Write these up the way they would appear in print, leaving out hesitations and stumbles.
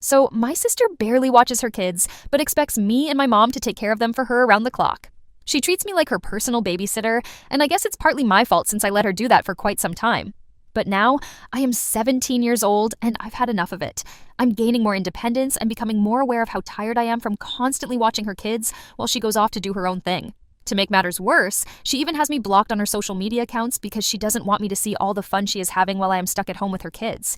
So my sister barely watches her kids, but expects me and my mom to take care of them for her around the clock. She treats me like her personal babysitter, and I guess it's partly my fault since I let her do that for quite some time. But now, I am 17 years old and I've had enough of it. I'm gaining more independence and becoming more aware of how tired I am from constantly watching her kids while she goes off to do her own thing. To make matters worse, she even has me blocked on her social media accounts because she doesn't want me to see all the fun she is having while I am stuck at home with her kids.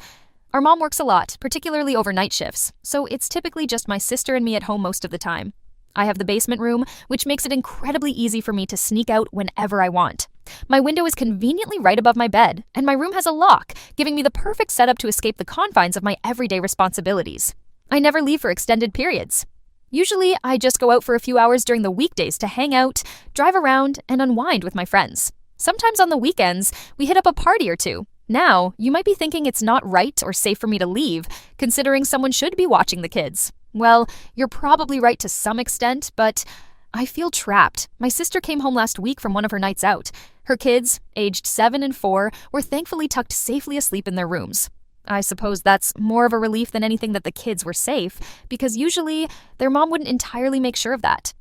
Our mom works a lot, particularly overnight shifts, so it's typically just my sister and me at home most of the time. I have the basement room, which makes it incredibly easy for me to sneak out whenever I want. My window is conveniently right above my bed, and my room has a lock, giving me the perfect setup to escape the confines of my everyday responsibilities. I never leave for extended periods. Usually, I just go out for a few hours during the weekdays to hang out, drive around, and unwind with my friends. Sometimes on the weekends, we hit up a party or two. Now, you might be thinking it's not right or safe for me to leave, considering someone should be watching the kids. Well, you're probably right to some extent, but I feel trapped. My sister came home last week from one of her nights out. Her kids, aged 7 and 4, were thankfully tucked safely asleep in their rooms. I suppose that's more of a relief than anything that the kids were safe, because usually their mom wouldn't entirely make sure of that.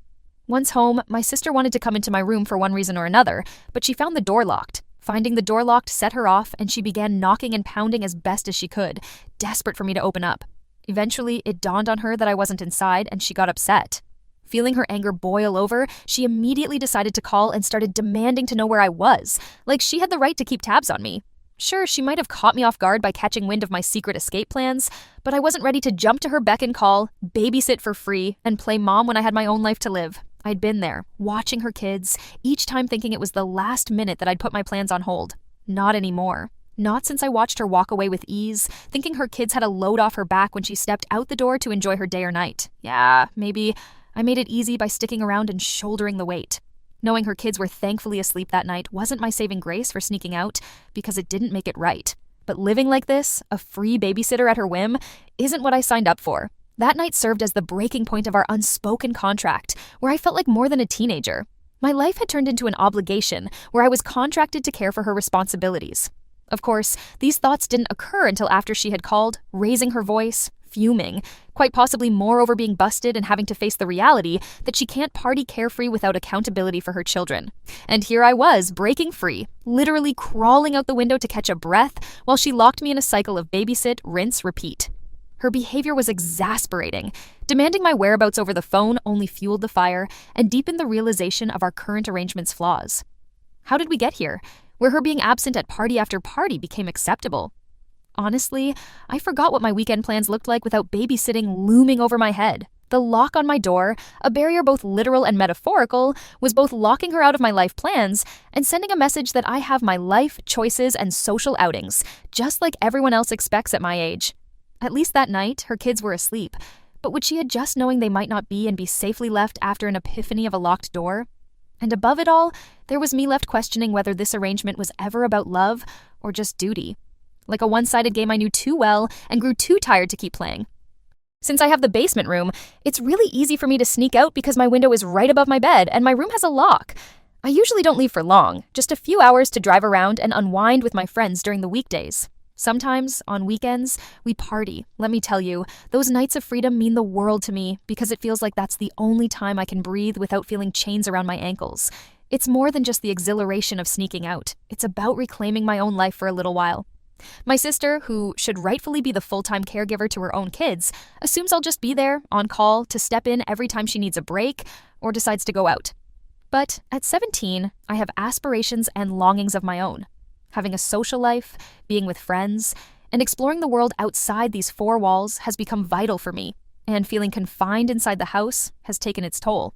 Once home, my sister wanted to come into my room for one reason or another, but she found the door locked. Finding the door locked set her off, and she began knocking and pounding as best as she could, desperate for me to open up. Eventually, it dawned on her that I wasn't inside, and she got upset. Feeling her anger boil over, she immediately decided to call and started demanding to know where I was, like she had the right to keep tabs on me. Sure, she might have caught me off guard by catching wind of my secret escape plans, but I wasn't ready to jump to her beck and call, babysit for free, and play mom when I had my own life to live. I'd been there, watching her kids, each time thinking it was the last minute that I'd put my plans on hold. Not anymore. Not since I watched her walk away with ease, thinking her kids had a load off her back when she stepped out the door to enjoy her day or night. Yeah, maybe I made it easy by sticking around and shouldering the weight. Knowing her kids were thankfully asleep that night wasn't my saving grace for sneaking out, because it didn't make it right. But living like this, a free babysitter at her whim, isn't what I signed up for. That night served as the breaking point of our unspoken contract, where I felt like more than a teenager. My life had turned into an obligation, where I was contracted to care for her responsibilities. Of course, these thoughts didn't occur until after she had called, raising her voice, fuming, quite possibly more over being busted and having to face the reality that she can't party carefree without accountability for her children. And here I was, breaking free, literally crawling out the window to catch a breath while she locked me in a cycle of babysit, rinse, repeat. Her behavior was exasperating. Demanding my whereabouts over the phone only fueled the fire and deepened the realization of our current arrangement's flaws. How did we get here, where her being absent at party after party became acceptable? Honestly, I forgot what my weekend plans looked like without babysitting looming over my head. The lock on my door, a barrier both literal and metaphorical, was both locking her out of my life plans and sending a message that I have my life, choices, and social outings, just like everyone else expects at my age. At least that night, her kids were asleep, but would she adjust knowing they might not be and be safely left after an epiphany of a locked door? And above it all, there was me left questioning whether this arrangement was ever about love or just duty. Like a one-sided game I knew too well and grew too tired to keep playing. Since I have the basement room, it's really easy for me to sneak out because my window is right above my bed and my room has a lock. I usually don't leave for long, just a few hours to drive around and unwind with my friends during the weekdays. Sometimes, on weekends, we party. Let me tell you, those nights of freedom mean the world to me because it feels like that's the only time I can breathe without feeling chains around my ankles. It's more than just the exhilaration of sneaking out. It's about reclaiming my own life for a little while. My sister, who should rightfully be the full-time caregiver to her own kids, assumes I'll just be there, on call, to step in every time she needs a break or decides to go out. But at 17, I have aspirations and longings of my own. Having a social life, being with friends, and exploring the world outside these four walls has become vital for me, and feeling confined inside the house has taken its toll.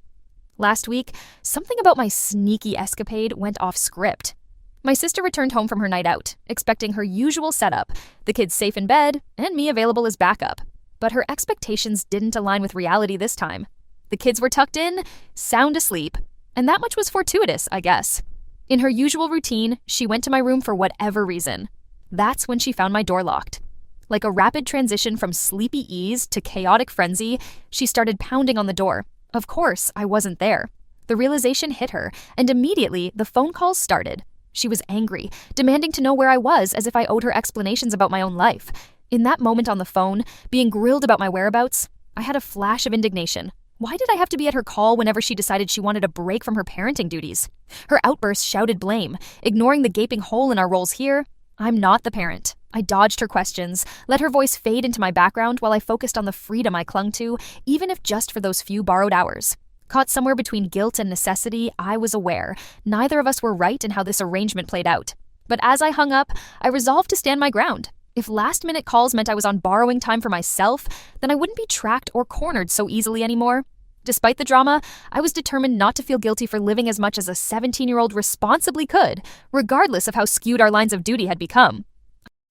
Last week, something about my sneaky escapade went off script. My sister returned home from her night out, expecting her usual setup, the kids safe in bed, and me available as backup. But her expectations didn't align with reality this time. The kids were tucked in, sound asleep, and that much was fortuitous, I guess. In her usual routine, she went to my room for whatever reason. That's when she found my door locked. Like a rapid transition from sleepy ease to chaotic frenzy, she started pounding on the door. Of course, I wasn't there. The realization hit her, and immediately the phone calls started. She was angry, demanding to know where I was as if I owed her explanations about my own life. In that moment on the phone, being grilled about my whereabouts, I had a flash of indignation. Why did I have to be at her call whenever she decided she wanted a break from her parenting duties? Her outburst shouted blame, ignoring the gaping hole in our roles here. I'm not the parent. I dodged her questions, let her voice fade into my background while I focused on the freedom I clung to, even if just for those few borrowed hours. Caught somewhere between guilt and necessity, I was aware neither of us were right in how this arrangement played out. But as I hung up, I resolved to stand my ground. If last-minute calls meant I was on borrowing time for myself, then I wouldn't be tracked or cornered so easily anymore. Despite the drama, I was determined not to feel guilty for living as much as a 17-year-old responsibly could, regardless of how skewed our lines of duty had become.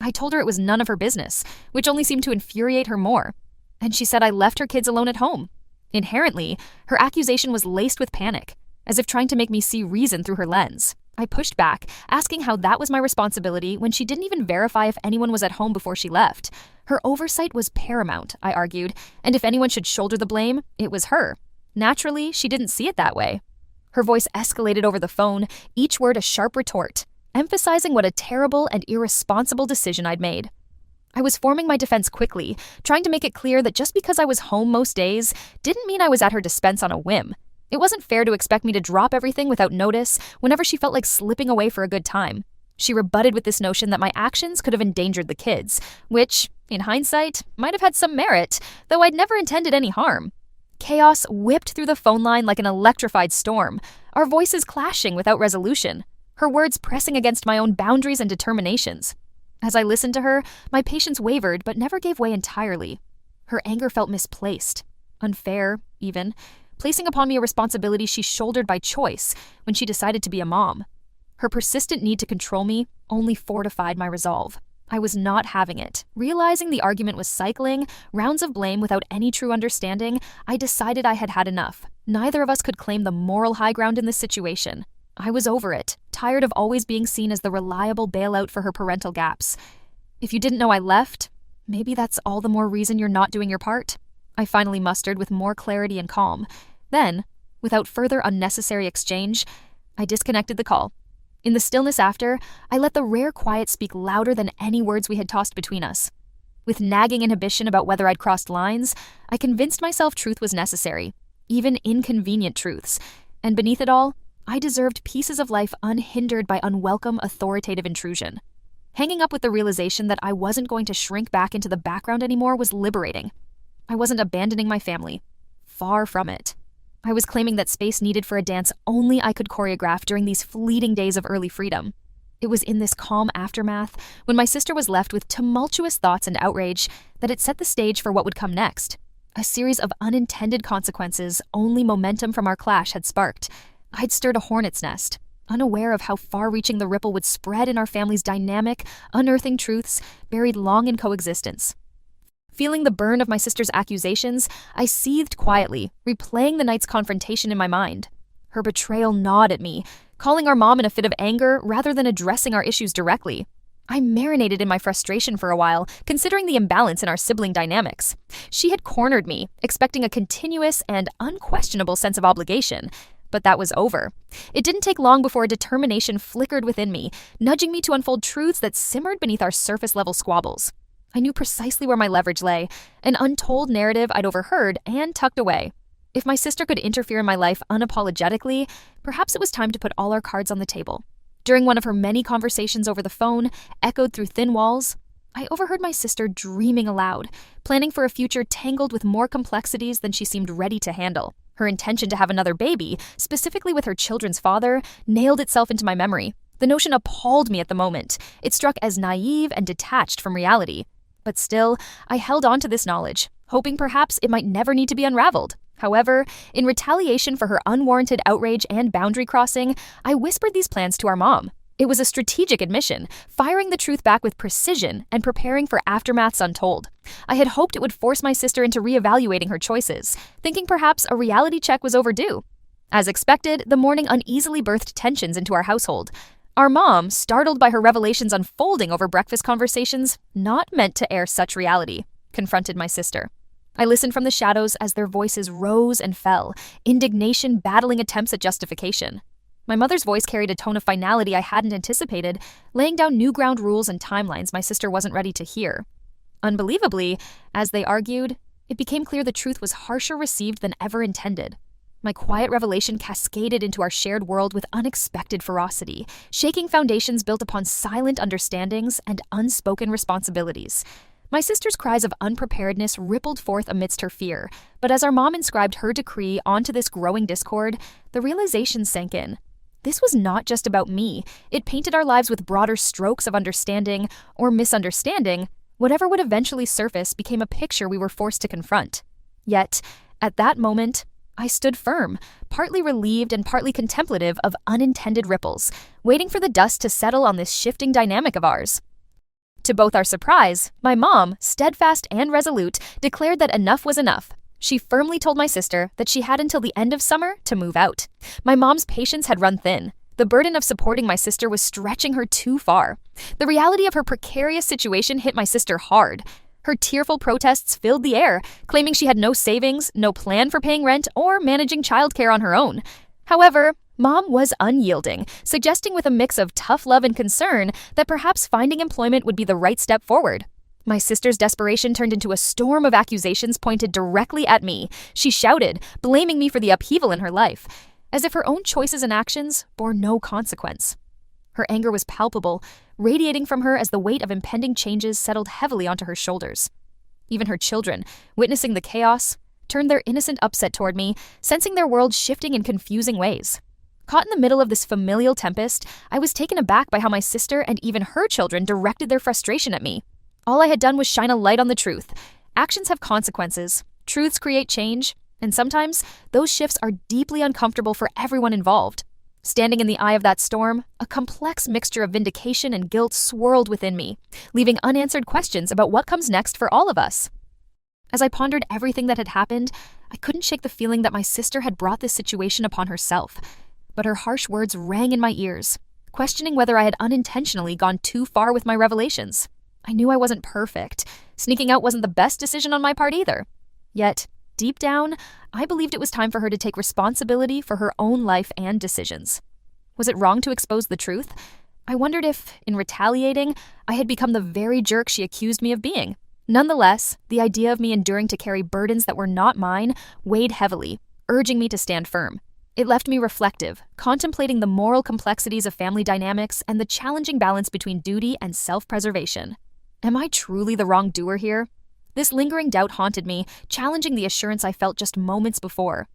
I told her it was none of her business, which only seemed to infuriate her more. And she said I left her kids alone at home. Inherently, her accusation was laced with panic, as if trying to make me see reason through her lens. I pushed back, asking how that was my responsibility when she didn't even verify if anyone was at home before she left. Her oversight was paramount, I argued, and if anyone should shoulder the blame, it was her. Naturally, she didn't see it that way. Her voice escalated over the phone, each word a sharp retort, emphasizing what a terrible and irresponsible decision I'd made. I was forming my defense quickly, trying to make it clear that just because I was home most days didn't mean I was at her dispense on a whim. It wasn't fair to expect me to drop everything without notice whenever she felt like slipping away for a good time. She rebutted with this notion that my actions could have endangered the kids, which, in hindsight, might have had some merit, though I'd never intended any harm. Chaos whipped through the phone line like an electrified storm, our voices clashing without resolution, her words pressing against my own boundaries and determinations. As I listened to her, my patience wavered but never gave way entirely. Her anger felt misplaced, unfair, even, placing upon me a responsibility she shouldered by choice when she decided to be a mom. Her persistent need to control me only fortified my resolve. I was not having it. Realizing the argument was cycling, rounds of blame without any true understanding, I decided I had had enough. Neither of us could claim the moral high ground in this situation. I was over it, tired of always being seen as the reliable bailout for her parental gaps. If you didn't know I left, maybe that's all the more reason you're not doing your part. I finally mustered with more clarity and calm. Then, without further unnecessary exchange, I disconnected the call. In the stillness after, I let the rare quiet speak louder than any words we had tossed between us. With nagging inhibition about whether I'd crossed lines, I convinced myself truth was necessary, even inconvenient truths, and beneath it all, I deserved pieces of life unhindered by unwelcome authoritative intrusion. Hanging up with the realization that I wasn't going to shrink back into the background anymore was liberating. I wasn't abandoning my family. Far from it. I was claiming that space needed for a dance only I could choreograph during these fleeting days of early freedom. It was in this calm aftermath, when my sister was left with tumultuous thoughts and outrage, that it set the stage for what would come next. A series of unintended consequences only momentum from our clash had sparked. I'd stirred a hornet's nest, unaware of how far-reaching the ripple would spread in our family's dynamic, unearthing truths buried long in coexistence. Feeling the burn of my sister's accusations, I seethed quietly, replaying the night's confrontation in my mind. Her betrayal gnawed at me, calling our mom in a fit of anger rather than addressing our issues directly. I marinated in my frustration for a while, considering the imbalance in our sibling dynamics. She had cornered me, expecting a continuous and unquestionable sense of obligation, but that was over. It didn't take long before a determination flickered within me, nudging me to unfold truths that simmered beneath our surface-level squabbles. I knew precisely where my leverage lay, an untold narrative I'd overheard and tucked away. If my sister could interfere in my life unapologetically, perhaps it was time to put all our cards on the table. During one of her many conversations over the phone, echoed through thin walls, I overheard my sister dreaming aloud, planning for a future tangled with more complexities than she seemed ready to handle. Her intention to have another baby, specifically with her children's father, nailed itself into my memory. The notion appalled me at the moment. It struck as naive and detached from reality. But still, I held on to this knowledge, hoping perhaps it might never need to be unraveled. However, in retaliation for her unwarranted outrage and boundary crossing, I whispered these plans to our mom. It was a strategic admission, firing the truth back with precision and preparing for aftermaths untold. I had hoped it would force my sister into reevaluating her choices, thinking perhaps a reality check was overdue. As expected, the morning uneasily birthed tensions into our household. Our mom, startled by her revelations unfolding over breakfast conversations, not meant to air such reality, confronted my sister. I listened from the shadows as their voices rose and fell, indignation battling attempts at justification. My mother's voice carried a tone of finality I hadn't anticipated, laying down new ground rules and timelines my sister wasn't ready to hear. Unbelievably, as they argued, it became clear the truth was harsher received than ever intended. My quiet revelation cascaded into our shared world with unexpected ferocity, shaking foundations built upon silent understandings and unspoken responsibilities. My sister's cries of unpreparedness rippled forth amidst her fear, but as our mom inscribed her decree onto this growing discord, the realization sank in. This was not just about me. It painted our lives with broader strokes of understanding or misunderstanding. Whatever would eventually surface became a picture we were forced to confront. Yet, at that moment, I stood firm, partly relieved and partly contemplative of unintended ripples, waiting for the dust to settle on this shifting dynamic of ours. To both our surprise, my mom, steadfast and resolute, declared that enough was enough. She firmly told my sister that she had until the end of summer to move out. My mom's patience had run thin. The burden of supporting my sister was stretching her too far. The reality of her precarious situation hit my sister hard. Her tearful protests filled the air, claiming she had no savings, no plan for paying rent, or managing childcare on her own. However, Mom was unyielding, suggesting with a mix of tough love and concern that perhaps finding employment would be the right step forward. My sister's desperation turned into a storm of accusations pointed directly at me. She shouted, blaming me for the upheaval in her life, as if her own choices and actions bore no consequence. Her anger was palpable, radiating from her as the weight of impending changes settled heavily onto her shoulders. Even her children, witnessing the chaos, turned their innocent upset toward me, sensing their world shifting in confusing ways. Caught in the middle of this familial tempest, I was taken aback by how my sister and even her children directed their frustration at me. All I had done was shine a light on the truth. Actions have consequences, truths create change, and sometimes those shifts are deeply uncomfortable for everyone involved. Standing in the eye of that storm, a complex mixture of vindication and guilt swirled within me, leaving unanswered questions about what comes next for all of us. As I pondered everything that had happened, I couldn't shake the feeling that my sister had brought this situation upon herself. But her harsh words rang in my ears, questioning whether I had unintentionally gone too far with my revelations. I knew I wasn't perfect. Sneaking out wasn't the best decision on my part either. Yet, deep down, I believed it was time for her to take responsibility for her own life and decisions. Was it wrong to expose the truth? I wondered if, in retaliating, I had become the very jerk she accused me of being. Nonetheless, the idea of me enduring to carry burdens that were not mine weighed heavily, urging me to stand firm. It left me reflective, contemplating the moral complexities of family dynamics and the challenging balance between duty and self-preservation. Am I truly the wrongdoer here? This lingering doubt haunted me, challenging the assurance I felt just moments before.